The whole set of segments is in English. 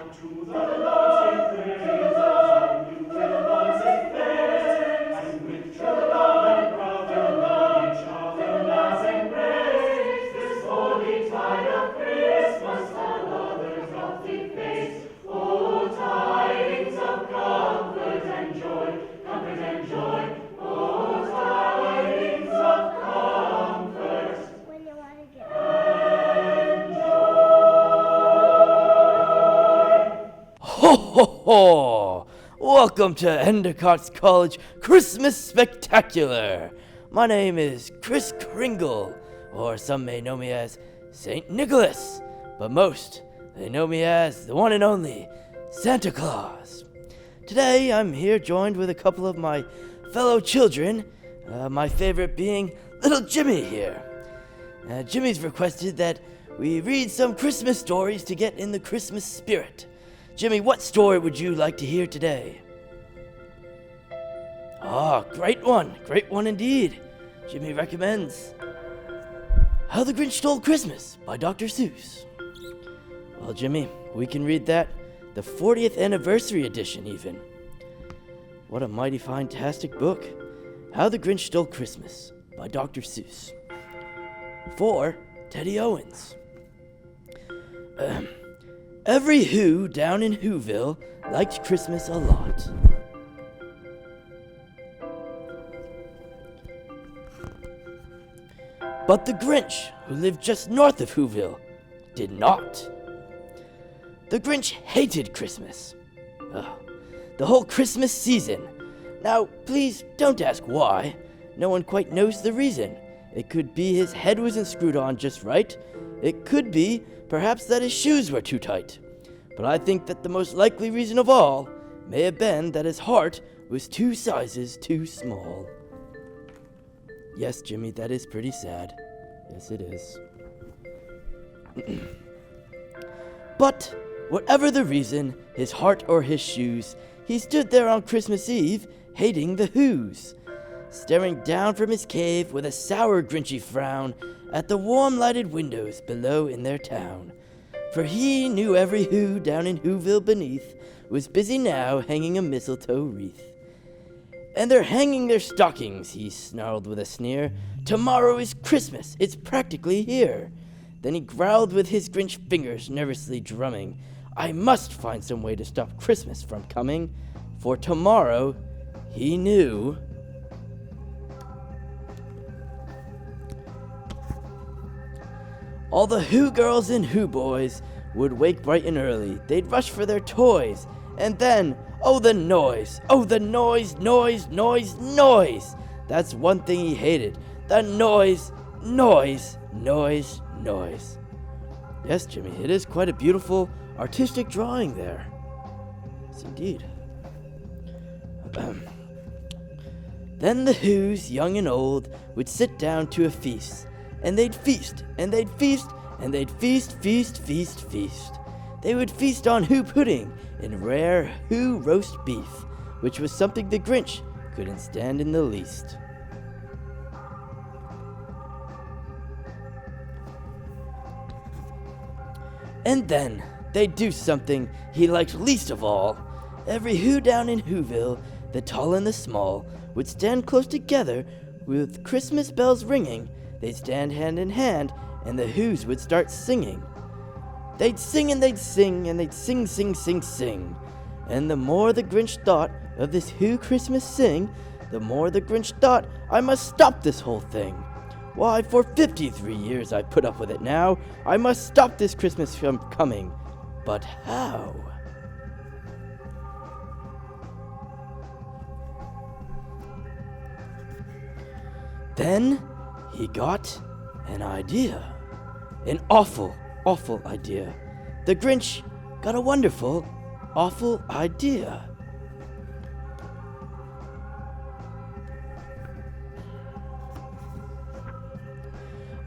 To the Lord sing praises, all you children sing praises, and with true love and brotherly each other mass embrace. This holy tide of Christmas all others doth deface. O tidings of comfort and joy, comfort and joy. O tidings of comfort When you want to get and joy. Ho ho ho! Welcome to Endicott's College Christmas Spectacular! My name is Chris Kringle, or some may know me as St. Nicholas, but most they know me as the one and only Santa Claus. Today I'm here joined with a couple of my fellow children, my favorite being little Jimmy here. Jimmy's requested that we read some Christmas stories to get in the Christmas spirit. Jimmy, what story would you like to hear today? Great one indeed. Jimmy recommends How the Grinch Stole Christmas by Dr. Seuss. Well, Jimmy, we can read that, the 40th anniversary edition even. What a mighty fantastic book. How the Grinch Stole Christmas by Dr. Seuss. For Teddy Owens. Every Who down in Whoville liked Christmas a lot. But the Grinch, who lived just north of Whoville, did not. The Grinch hated Christmas. The whole Christmas season. Now, please don't ask why. No one quite knows the reason. It could be his head wasn't screwed on just right. It could be, perhaps, that his shoes were too tight. But I think that the most likely reason of all may have been that his heart was 2 sizes too small. Yes, Jimmy, that is pretty sad. Yes, it is. But, whatever the reason, his heart or his shoes, he stood there on Christmas Eve, hating the Whos, staring down from his cave with a sour, grinchy frown at the warm lighted windows below in their town. For he knew every Who down in Whoville beneath was busy now hanging a mistletoe wreath. And they're hanging their stockings, he snarled with a sneer. Tomorrow is Christmas, it's practically here. Then he growled with his Grinch fingers nervously drumming. I must find some way to stop Christmas from coming, for tomorrow, he knew, all the Who girls and Who boys would wake bright and early. They'd rush for their toys. And then, oh the noise! Oh the noise, noise, noise, noise! That's one thing he hated. The noise, noise, noise, noise. Yes, Jimmy, it is quite a beautiful, artistic drawing there. Yes, indeed. Then the Whos, young and old, would sit down to a feast. And they'd feast, and they'd feast, and they'd feast, feast, feast, feast. They would feast on Who pudding and rare Who roast beef, which was something the Grinch couldn't stand in the least. And then they'd do something he liked least of all. Every Who down in Whoville, the tall and the small, would stand close together with Christmas bells ringing. They'd stand hand in hand, and the Whos would start singing. They'd sing and they'd sing, and they'd sing, sing, sing, sing. And the more the Grinch thought of this Who Christmas sing, the more the Grinch thought, I must stop this whole thing. Why, for 53 years I put up with it now. I must stop this Christmas from coming. But how? Then he got an idea. An awful, awful idea. The Grinch got a wonderful, awful idea.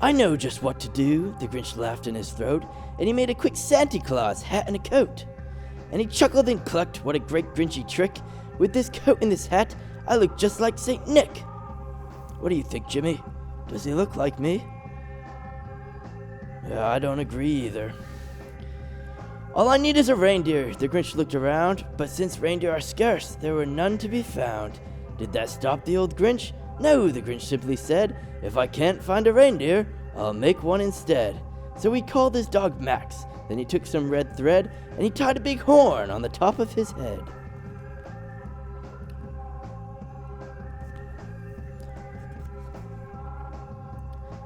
I know just what to do, the Grinch laughed in his throat, and he made a quick Santa Claus hat and a coat. And he chuckled and clucked, what a great Grinchy trick. With this coat and this hat, I look just like St. Nick. What do you think, Jimmy? Does he look like me? Yeah, I don't agree either. All I need is a reindeer. The Grinch looked around, but since reindeer are scarce, there were none to be found. Did that stop the old Grinch? No, the Grinch simply said, if I can't find a reindeer, I'll make one instead. So he called his dog Max. Then he took some red thread, and he tied a big horn on the top of his head.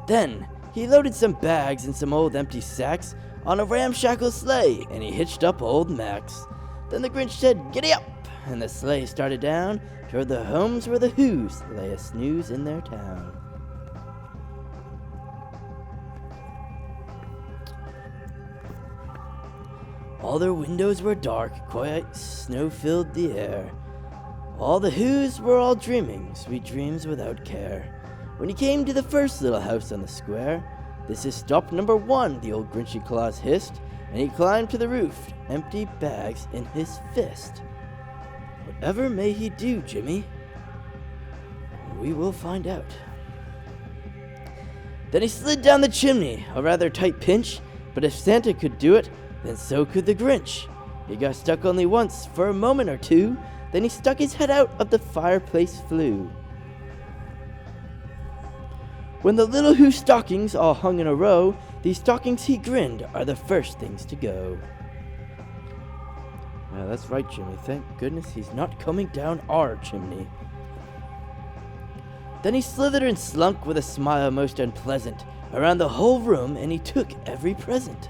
Then he loaded some bags and some old empty sacks on a ramshackle sleigh, and he hitched up old Max. Then the Grinch said, "Giddy up!" and the sleigh started down toward the homes where the Who's lay a snooze in their town. All their windows were dark, quiet snow filled the air. All the Who's were all dreaming sweet dreams without care. When he came to the first little house on the square, "This is stop number 1, the old Grinchy Claus hissed, and he climbed to the roof, empty bags in his fist. Whatever may he do, Jimmy? We will find out. Then he slid down the chimney, a rather tight pinch, but if Santa could do it, then so could the Grinch. He got stuck only once, for a moment or two, then he stuck his head out of the fireplace flue. When the little Who stockings all hung in a row, these stockings, he grinned, are the first things to go. Well, that's right, Jimmy. Thank goodness he's not coming down our chimney. Then he slithered and slunk with a smile most unpleasant around the whole room, and he took every present.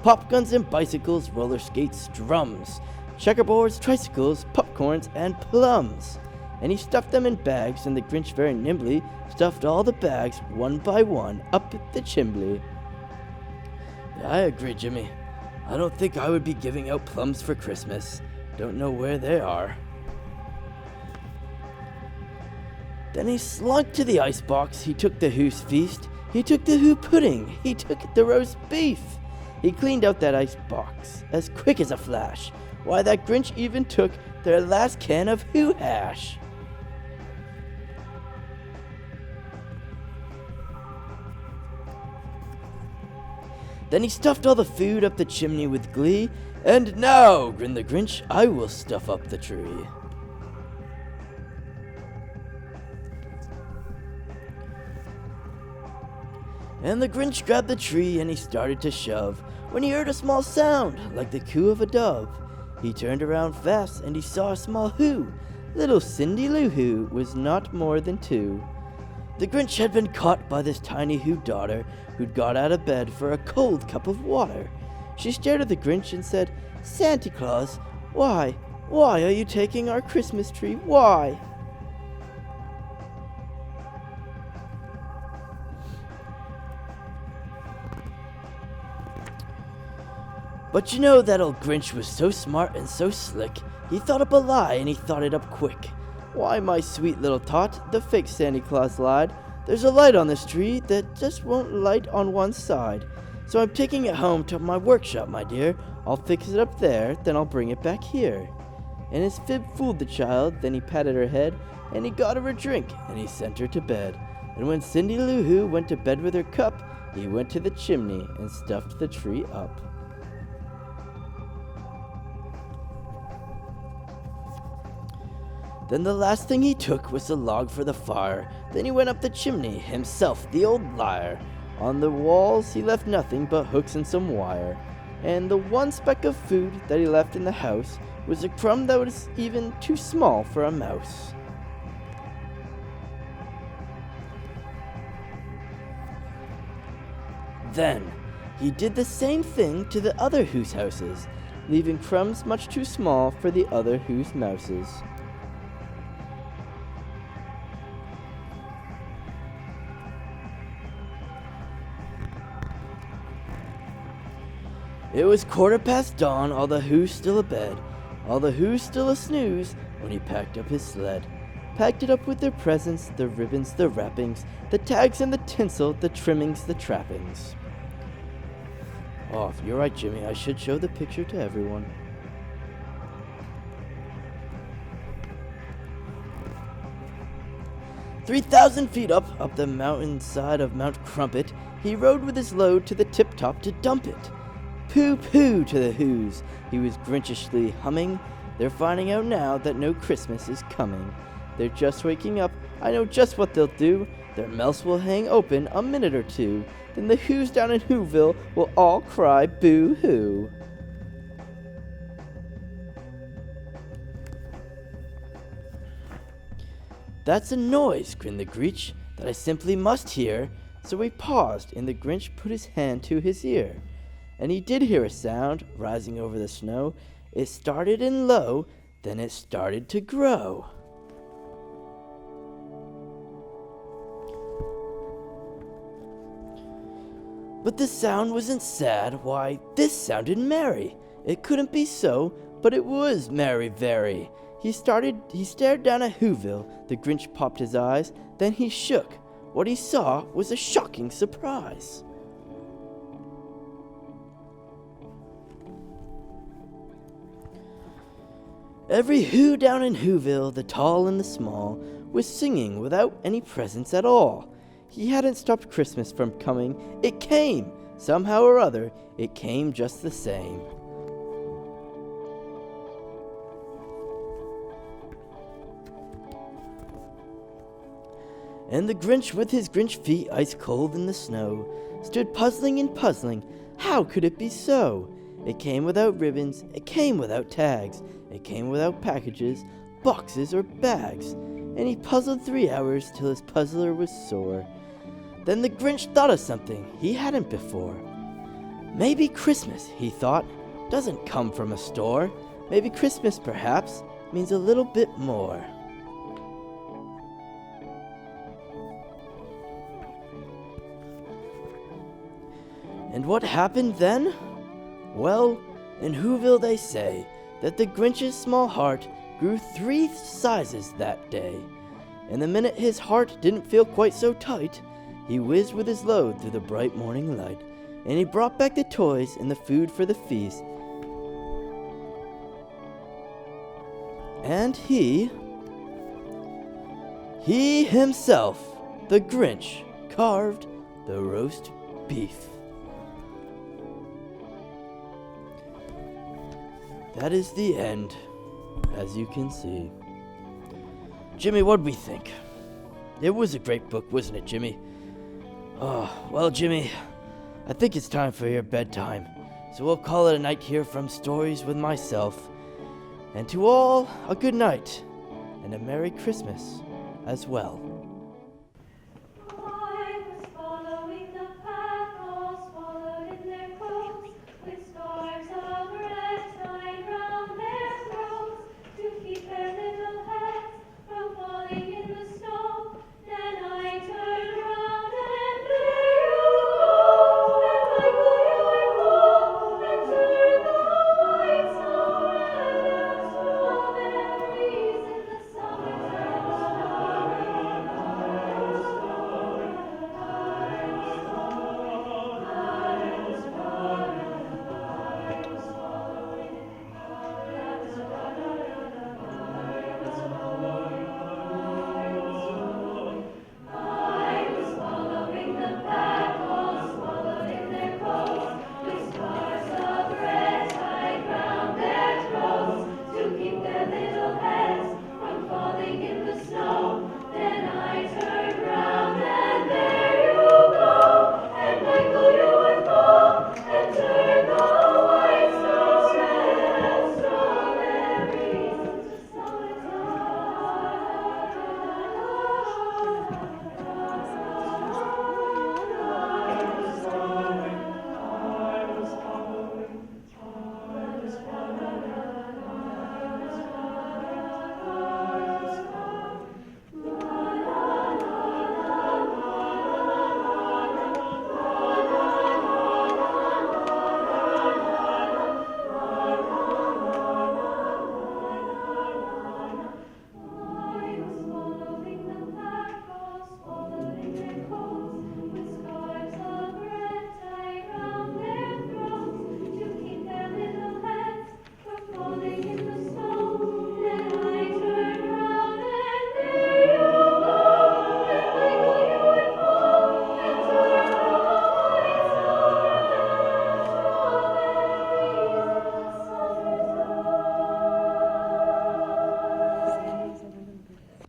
Pop guns and bicycles, roller skates, drums, checkerboards, tricycles, popcorns, and plums. And he stuffed them in bags, and the Grinch very nimbly stuffed all the bags, one by one, up the chimney. Yeah, I agree, Jimmy. I don't think I would be giving out plums for Christmas. Don't know where they are. Then he slunk to the icebox. He took the Who's feast. He took the Who pudding. He took the roast beef. He cleaned out that icebox as quick as a flash. Why, that Grinch even took their last can of Who hash. Then he stuffed all the food up the chimney with glee. And now, grinned the Grinch, I will stuff up the tree. And the Grinch grabbed the tree and he started to shove, when he heard a small sound like the coo of a dove. He turned around fast and he saw a small Who. Little Cindy Lou Who was not more than 2. The Grinch had been caught by this tiny Who daughter, who'd got out of bed for a cold cup of water. She stared at the Grinch and said, "Santa Claus, why are you taking our Christmas tree? Why?" But you know that old Grinch was so smart and so slick, he thought up a lie and he thought it up quick. "Why, my sweet little tot," the fake Santa Claus lied, "there's a light on this tree that just won't light on one side. So I'm taking it home to my workshop, my dear. I'll fix it up there, then I'll bring it back here." And his fib fooled the child, then he patted her head, and he got her a drink, and he sent her to bed. And when Cindy Lou Who went to bed with her cup, he went to the chimney and stuffed the tree up. Then the last thing he took was the log for the fire. Then he went up the chimney, himself, the old liar. On the walls he left nothing but hooks and some wire. And the one speck of food that he left in the house was a crumb that was even too small for a mouse. Then he did the same thing to the other Who's houses, leaving crumbs much too small for the other Who's mouses. It was 1/4 dawn, all the Who's still abed, all the Who's still a snooze, when he packed up his sled. Packed it up with their presents, the ribbons, the wrappings, the tags and the tinsel, the trimmings, the trappings. Oh, you're right, Jimmy, I should show the picture to everyone. "3,000 feet up the mountainside of Mount Crumpet, he rode with his load to the tip-top to dump it. Pooh pooh to the Who's, he was grinchishly humming. They're finding out now that no Christmas is coming. They're just waking up, I know just what they'll do. Their mouths will hang open a minute or two. Then the Who's down in Whoville will all cry boo-hoo. That's a noise, grinned the Grinch, that I simply must hear. So he paused, and the Grinch put his hand to his ear. And he did hear a sound rising over the snow. It started in low, then it started to grow. But the sound wasn't sad. Why, this sounded merry. It couldn't be so, but it was merry very. He stared down at Whoville. The Grinch popped his eyes, then he shook. What he saw was a shocking surprise. Every Who down in Whoville, the tall and the small, was singing without any presents at all. He hadn't stopped Christmas from coming. It came! Somehow or other, it came just the same. And the Grinch, with his Grinch feet ice cold in the snow, stood puzzling and puzzling. How could it be so? It came without ribbons, it came without tags, it came without packages, boxes, or bags. And he puzzled 3 hours till his puzzler was sore. Then the Grinch thought of something he hadn't before. Maybe Christmas, he thought, doesn't come from a store. Maybe Christmas, perhaps, means a little bit more. And what happened then? Well, in Whoville they say that the Grinch's small heart grew 3 sizes that day. And the minute his heart didn't feel quite so tight, he whizzed with his load through the bright morning light, and he brought back the toys and the food for the feast. And he himself, the Grinch, carved the roast beef. That is the end, as you can see. Jimmy, what'd we think? It was a great book, wasn't it, Jimmy? Oh, well, Jimmy, I think it's time for your bedtime. So we'll call it a night here from Stories with myself. And to all, a good night, and a Merry Christmas as well. I was following the path, all swallowed in their coats, with scarves of red tied round their throats, to keep their little heads from falling in the snow. Then I turned round and there you go, and Michael you were and turned the white snow red as strawberries in the summertime snow.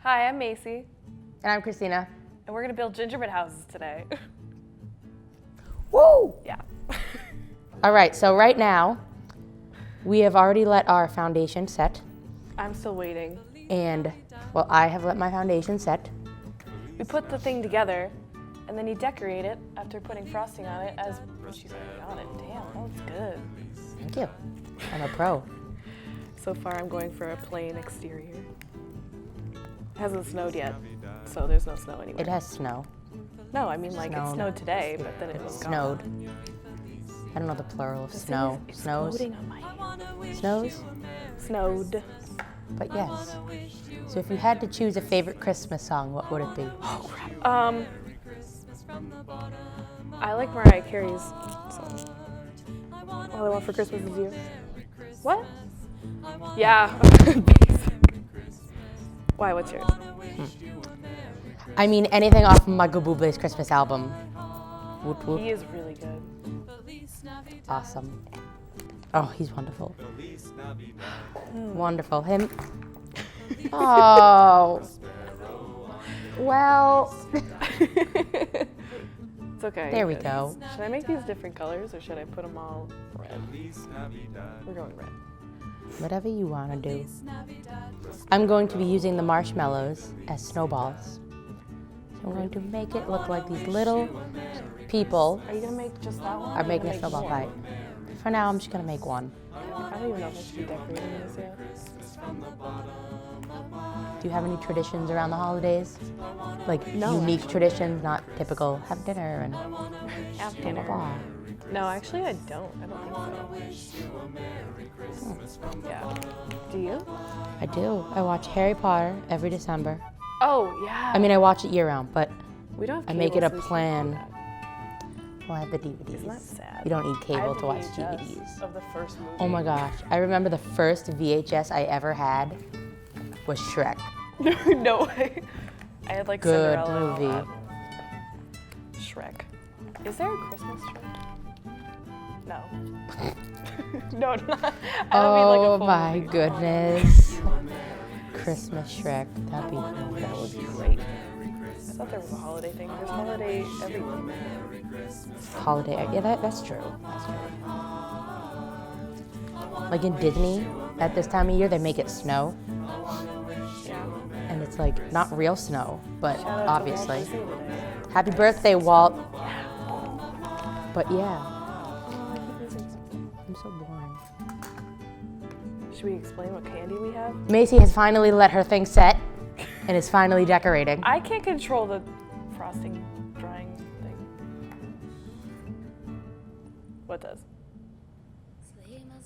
Hi, I'm Macy, And I'm Christina. and we're gonna build gingerbread houses today. Woo! Yeah. All right, so right now, we have already let our foundation set. I'm still waiting. And, well, I have let my foundation set. We put the thing together, and then you decorate it after putting frosting on it as she's already on it. Damn, that looks good. Thank you. I'm a pro. So far, I'm going for a plain exterior. It hasn't snowed yet, so there's no snow anywhere. It has snow. No, I mean like it Snowed. snowed today, but then it was gone. Snowed. I don't know the plural of This thing snow. is Snows? exploding on my Snows? Snowed. But yes. So if you had to choose a favorite Christmas song, what would it be? I like Mariah Carey's song. All I Want for Christmas Is You. What? Yeah. Why? What's yours? I mean, anything off of Michael Bublé's Christmas album. Whoop, whoop. He is really good. Awesome. Oh, he's wonderful. Wonderful. Him. Oh. Well. It's okay. There we Good. go. Should I make these different colors or should I put them all red? We're going red. Whatever you want to do. I'm going to be using the marshmallows as snowballs. So I'm going to make it look like these little people Are you gonna make just that one? are or you making gonna a make snowball more? fight. For now, I'm just going to make one. I don't even know if I should be decorating this yet. Do you have any traditions around the holidays? Like No, unique traditions, not typical have dinner and Have blah, dinner. blah, blah. No, actually I don't. I don't think so. Yeah. Do you? I do. I watch Harry Potter every December. Oh, yeah. I mean, I watch it year round, but we don't have I make it a cable, so we can't plan. do that. well, I have the DVDs. Isn't that sad? You don't need I cable have to watch VHS DVDs. Of the first movie. Oh my gosh. I remember the first VHS I ever had was Shrek. No way. I had like Good Cinderella and all movie. that. Shrek. Is there a Christmas Shrek? No. No, not. I don't mean like a Oh full my movie. goodness. Christmas Shrek. That'd be cool. That would be great. I thought there was a holiday thing. There's holiday every week. Holiday. Yeah, that's true. That's true. Like in Disney, at this time of year, they make it snow. Yeah. And it's like not real snow, but Shout out to obviously. Walt Disney today. Happy birthday, Walt. But yeah, I'm so boring. Should we explain what candy we have? Macy has finally let her thing set and is finally decorating. I can't control the frosting drying thing. What does?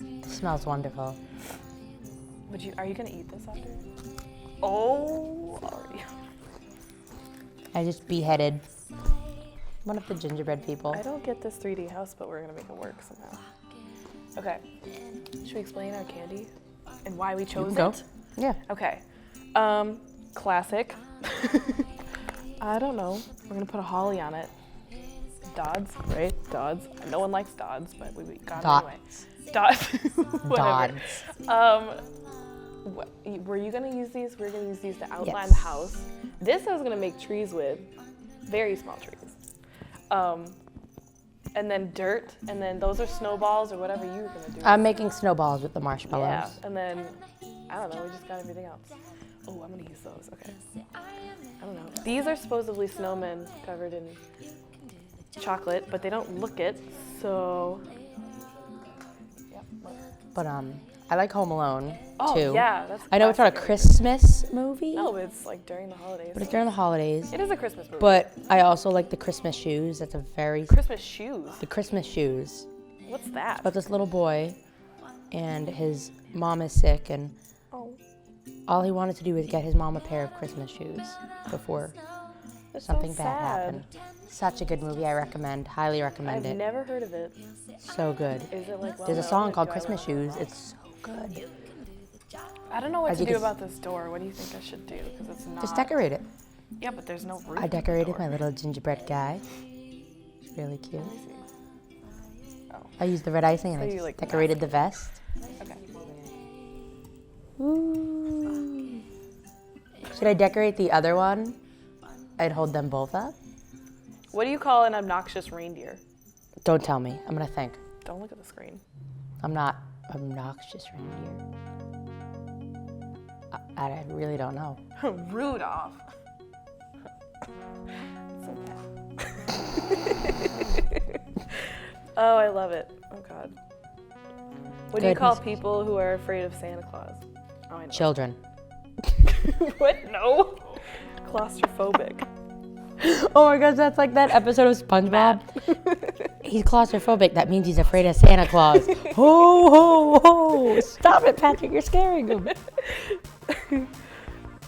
It smells wonderful. Are you gonna eat this after? Oh, already. I just beheaded one of the gingerbread people. I don't get this 3D house, but we're gonna make it work somehow. Okay. Should we explain our candy and why we chose Go. it? Yeah. Okay. Classic. I don't know. We're gonna put a holly on it. Dodds, right? Dodds. No one likes Dodds, but we got it anyway. Dodds. Whatever. Dodds. Were you gonna use these? We're gonna use these to outline Yes. the house. This I was gonna make trees with, very small trees. And then dirt, and then those are snowballs or whatever you were gonna do. I'm making snowballs with the marshmallows. Yeah, and then, I don't know, we just got everything else. Oh, I'm gonna use those, okay. I don't know. These are supposedly snowmen covered in chocolate, but they don't look it, so. Yeah. But I like Home Alone Oh, too. yeah, that's I know it's not a classic. Christmas movie, No, but it's like during the holidays. but it's during the holidays. It is a Christmas movie. But I also like the Christmas shoes. That's a very Christmas shoes. the Christmas shoes. What's that? About this little boy, and his mom is sick, and Oh, all he wanted to do was get his mom a pair of Christmas shoes before that's something so bad sad. happened. Such a good movie. I recommend. Highly recommend I've it. never heard of it. So good. Is it like? There's a well-known? song called Do I Christmas know? Shoes. It's so good. I don't know what As to you do can about this door. What do you think I should do? Because it's not. Just decorate it. Yeah, but there's no roof. I decorated my little gingerbread guy. It's really cute. I used the red icing and So I you, just like, decorated the vest. Okay. Ooh. Should I decorate the other one? I'd hold them both up. What do you call an obnoxious reindeer? Don't tell me. I'm gonna think. Don't look at the screen. I'm not obnoxious reindeer. I really don't know. Rudolph. So bad. Oh, I love it. Oh, God. What do you call Goodness. people who are afraid of Santa Claus? Oh, I know. Children. What? No. Claustrophobic. Oh my gosh, that's like that episode of SpongeBob. He's claustrophobic. That means he's afraid of Santa Claus. Ho, ho, ho. Stop it, Patrick. You're scaring him.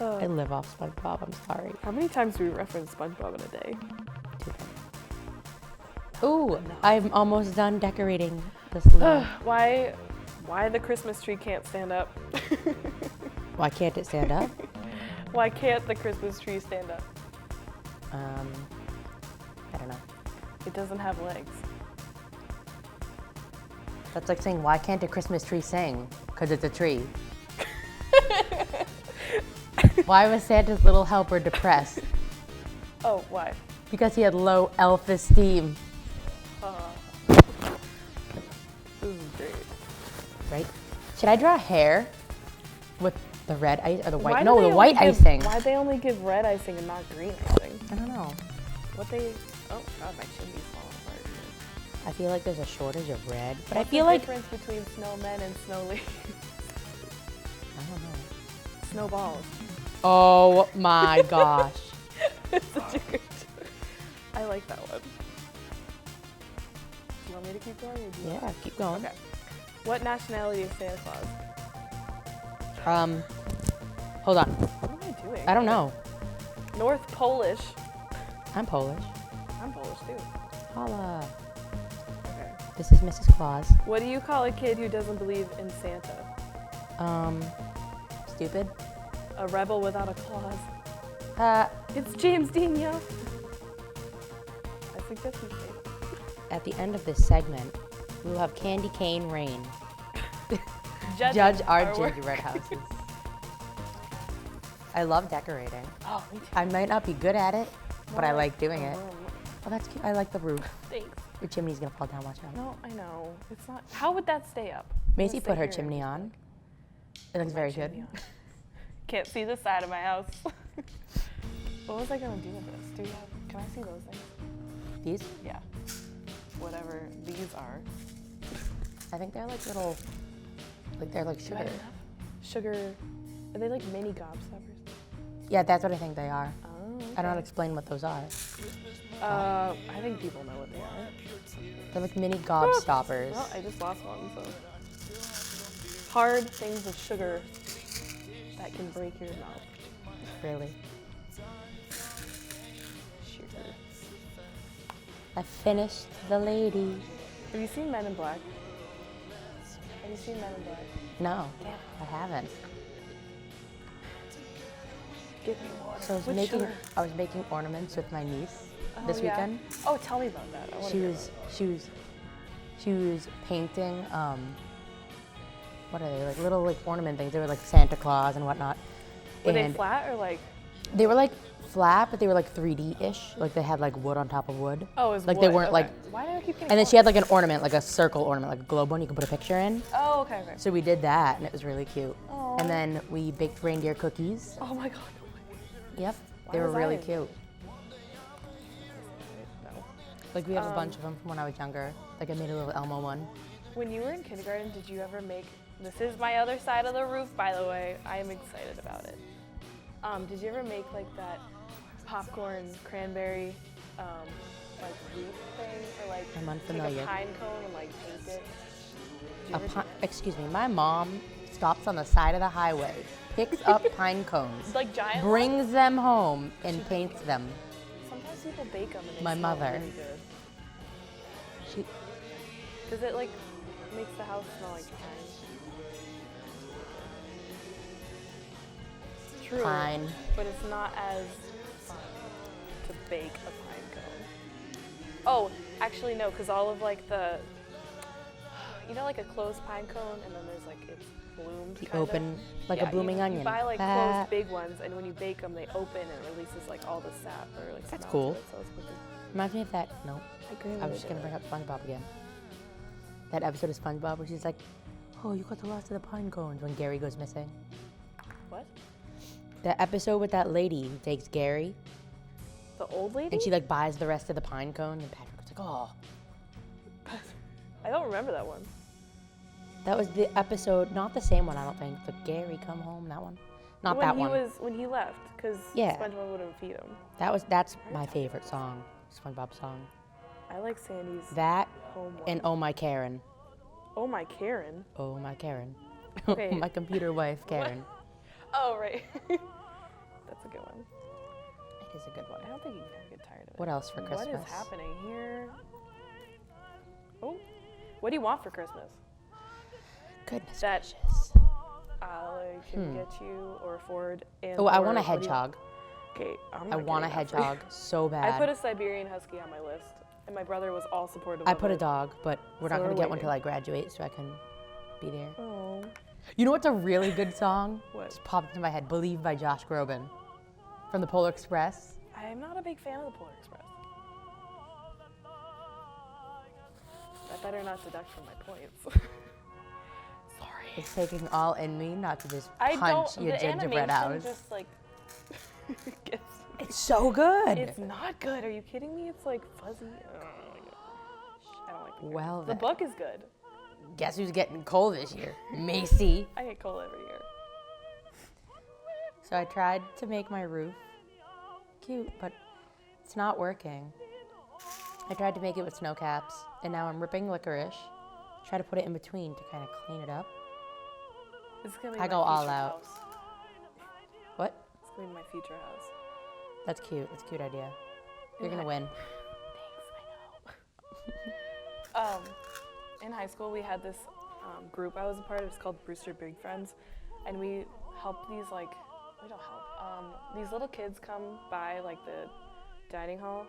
I live off SpongeBob. I'm sorry. How many times do we reference SpongeBob in a day? Ooh, I'm almost done decorating this little. Why the Christmas tree can't stand up? Why can't it stand up? Why can't the Christmas tree stand up? I don't know. It doesn't have legs. That's like saying, why can't a Christmas tree sing? Because it's a tree. Why was Santa's little helper depressed? Oh, why? Because he had low self-esteem. This is great. Right? Should I draw hair with the red ice or the white? Why No, do the they white only give- icing. Why'd they only give red icing and not green icing? I don't know. What they... Oh, God, my chimney's falling apart. I feel like there's a shortage of red, but What's I feel the like difference between snowmen and snow ladies? I don't know. Snowballs. Oh my gosh. It's such a good... I like that one. Do you want me to keep going? Or do you Yeah, keep going. Okay. What nationality is Santa Claus? Hold on. What am I doing? I don't know. North Polish. I'm Polish. I'm Polish too. Holla. Okay. This is Mrs. Claus. What do you call a kid who doesn't believe in Santa? Stupid. A rebel without a clause. It's It's James Dean Young. I think that's his name. at the end of this segment, we will have candy cane rain. Judge our work. gingerbread houses. I love decorating. Oh, me too. I might not be good at it, but I Well, like doing it. room. Oh, that's cute. I like the roof. Thanks. Your chimney's gonna fall down. Watch out. No, I know. It's not. How would that stay up? Macy Let's put stay her here. chimney on. It looks very good. Chimney on. Can't see the side of my house. What was I gonna do with this? Do you have? Can I see those things? These? Yeah. Whatever these are. I think they're like little, they're like Do I sugar. have enough? Sugar. Are they like mini gobstoppers? Yeah, that's what I think they are. Oh. I don't know how to explain what those are. I think people know what they are. They're like mini gobstoppers. Well, I just lost one, so. Hard things of sugar that can break your mouth. Really. Sugar. I finished the lady. Have you seen Men in Black? Have you seen Men in Black? No, I haven't. Give me water. So I was making ornaments with my niece this weekend. Oh, tell me about that. I wanna She hear was about she was painting what are they, like little ornament things. They were like Santa Claus and whatnot. it. Were they And flat or like? they were like flat, but they were like 3D-ish. Like they had like wood on top of wood. Oh, it was like wood. they weren't Okay. like. Why did I keep getting? And then she had like an ornament, like a circle ornament, like a globe one you can put a picture in. Oh, okay, okay. So we did that, and it was really cute. Aw. And then we baked reindeer cookies. Oh my god. Yep, Why they were was really I- cute. No. Like we have a bunch of them from when I was younger. Like I made a little Elmo one. When you were in kindergarten, did you ever make? This is my other side of the roof, by the way. I am excited about it. Did you ever make like that popcorn cranberry like wreath thing, or like I'm take unfamiliar. a pine cone and like paint it? Did you ever do that? Excuse me, my mom stops on the side of the highway, picks up pine cones, Like giant. brings them home, and paints them. Sometimes people bake them and they My smell mother. really good. She, Cause it like makes the house smell like pine. True. Pine. But it's not as fun to bake a pine cone. Oh, actually no, because all of like the, you know, like a closed pine cone, and then there's like it's bloomed. The kind of. open, like Yeah, a blooming onion. You buy like Ah. closed big ones, and when you bake them, they open and it releases like all the sap or like. That's smell cool. To it, so it's good. Reminds me of that. No, I agree. I was just gonna bring up SpongeBob again. That episode of SpongeBob where she's like, "Oh, you got the last of the pine cones" when Gary goes missing. What? That episode with that lady who takes Gary The old lady? and she like buys the rest of the pine cones, and Patrick was like, "Oh." I don't remember that one. That was the episode, not the same one, I don't think. The Gary come home, that one. Not that one. When he left, because Yeah. SpongeBob wouldn't feed him. That's my favorite song, SpongeBob song. I like Sandy's That home one. and Oh My Karen. Oh my Karen. Oh My Karen. Okay. My computer wife, Karen. Oh right. That's a good one. It is a good one. I don't think you can ever get tired of it. What else for Christmas? What is happening here? Oh, what do you want for Christmas? Goodness That- gracious. I can get you or afford. And Oh, I or want a what do you- hedgehog. Okay, I'm I not want a getting that for you. hedgehog so I bad. put a Siberian Husky on my list, and my brother was all supportive. I of put a it. dog, but we're not So going to we're get one waiting. till I graduate so I can be there. Oh, You know what's a really good song? What? Just popped into my head. Believe by Josh Groban from the Polar Express. I'm not a big fan of the Polar Express. I better not deduct from my points. Sorry. It's taking all in me not to just I punch don't. your The animation animation house. just like gets. It's so good. It's not good. Are you kidding me? It's like fuzzy. Oh my gosh. I don't like the Well, The then. book is good. Guess who's getting coal this year? Macy. I get cold every year. So I tried to make my roof cute, but it's not working. I tried to make it with snow caps, and now I'm ripping licorice. Try to put it in between to kind of clean it up. This is gonna be I my go all future out. House. What? It's gonna be my future house. That's cute. That's a cute idea. You're gonna win. In high school, we had this group I was a part of. It's called Brewster Big Friends, and we helped these we don't help. These little kids come by like the dining hall,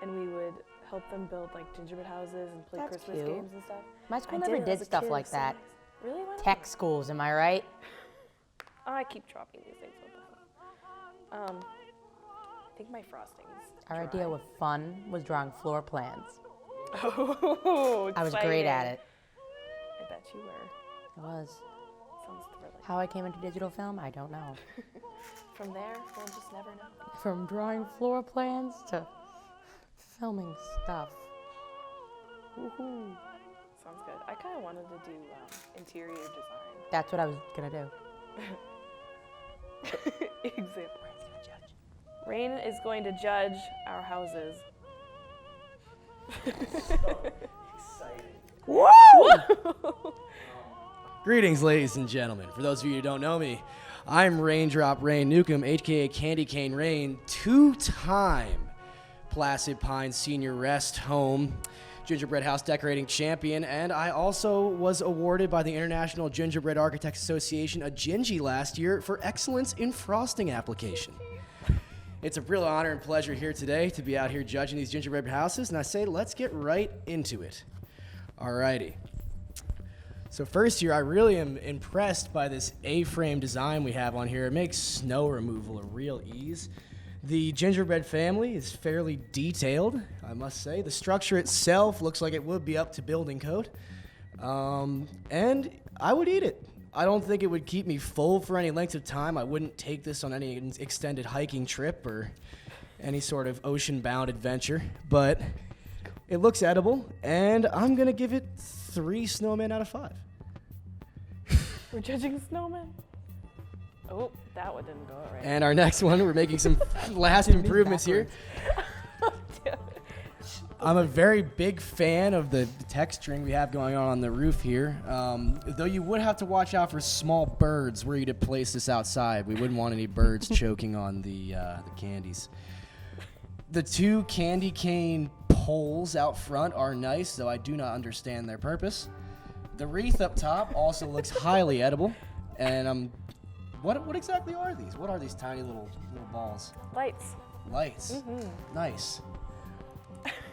and we would help them build like gingerbread houses and play That's Christmas cute. games and stuff. My school I never it did as a stuff kid, like so that. nice. Really? Why not? Tech schools, am I right? Oh, I keep dropping these things. What the hell? I think my frosting's Our dry. idea with fun was drawing floor plans. Oh, I was great at exciting. it. I bet you were. It was. Sounds thrilling. How I came into digital film, I don't know. From there, we'll just never know. From drawing floor plans to filming stuff. Woohoo. Sounds good. I kind of wanted to do interior design. That's what I was gonna do. Example. Rain is going to judge our houses. Greetings, ladies and gentlemen. For those of you who don't know me, I'm Raindrop Rain Newcomb, aka Candy Cane Rain, two-time Placid Pine Senior Rest Home Gingerbread House Decorating Champion, and I also was awarded by the International Gingerbread Architects Association a Gingy last year for excellence in frosting application. It's a real honor and pleasure here today to be out here judging these gingerbread houses, and I say let's get right into it. Alrighty. So first here, I really am impressed by this A-frame design we have on here. It makes snow removal a real ease. The gingerbread family is fairly detailed, I must say. The structure itself looks like it would be up to building code. And I would eat it. I don't think it would keep me full for any length of time. I wouldn't take this on any extended hiking trip or any sort of ocean-bound adventure. But it looks edible, and I'm going to give it 3 snowmen out of 5. We're judging snowmen. Oh, that one didn't go out right. And our next one, we're making some last improvements here. I'm a very big fan of the texturing we have going on the roof here. Though you would have to watch out for small birds were you to place this outside. We wouldn't want any birds choking on the candies. The 2 candy cane poles out front are nice, though I do not understand their purpose. The wreath up top also looks highly edible. And what exactly are these? What are these tiny little balls? Lights. Lights. Mm-hmm. Nice.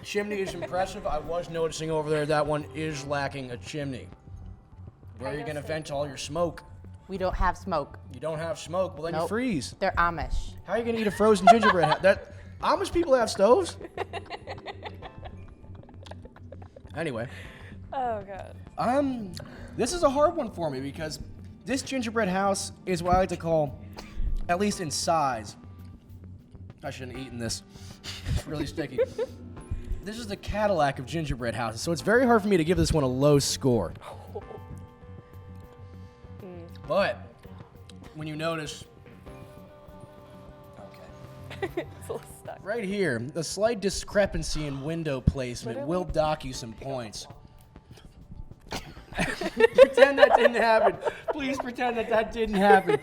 Chimney is impressive. I was noticing over there that one is lacking a chimney. Where are you going to vent all your smoke? We don't have smoke. You don't have smoke. Well, then you Nope. freeze. They're Amish. How are you gonna eat a frozen gingerbread? That Amish people have stoves. Anyway, Oh god. this is a hard one for me because this gingerbread house is what I like to call, at least in size. I shouldn't have eaten this. It's really sticky. This is the Cadillac of gingerbread houses, so it's very hard for me to give this one a low score. But when you notice, okay, It's a little stuck. right here, the slight discrepancy in window placement will dock you some points. Pretend that didn't happen. Please pretend that that didn't happen.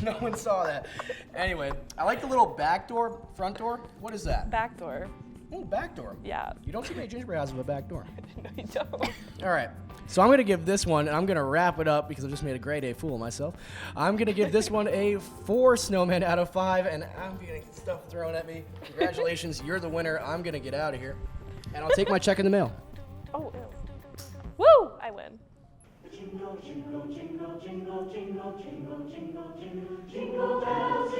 No one saw that. Anyway, I like the little back door, front door. What is that? Back door. Oh, back door. Yeah. You don't see many gingerbread houses with a back door. No, you don't. All right. So I'm going to give this one, and I'm going to wrap it up because I just made a grade A fool of myself. I'm going to give this one a 4 snowmen out of 5, and I'm getting stuff thrown at me. Congratulations, you're the winner. I'm going to get out of here, and I'll take my check in the mail. Oh, ew. Woo! I win. Jingle, jingle, jingle, jingle, jingle, jingle, jingle, jingle, jingle bells,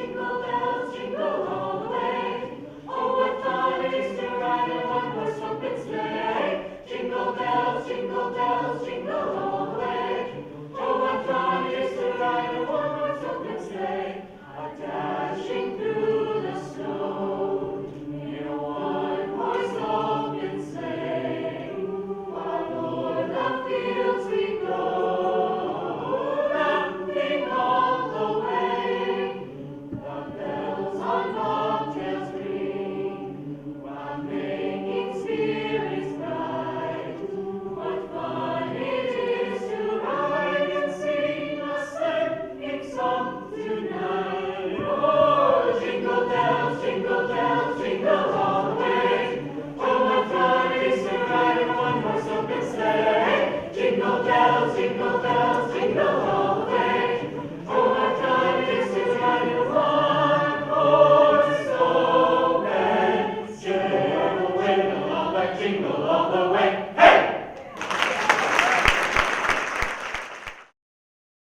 jingle all the way. Oh, what fun it is to ride in one-horse open sleigh. Jingle bells, jingle all the way. Oh, what fun it is to ride in one-horse open sleigh. A dashing through the snow in a one-horse open sleigh. While o'er the fields we go, rounding all the way. The bells on bobtails ring, while making spirits bright. What fun it is to ride and sing a sleighing song tonight! Oh, jingle bells, jingle all the way. Oh, what fun it is to ride in one-horse open sleigh. Jingle bells, jingle all the way. Oh, what fun it is to ride in one-horse open sleigh. Jingle all the way.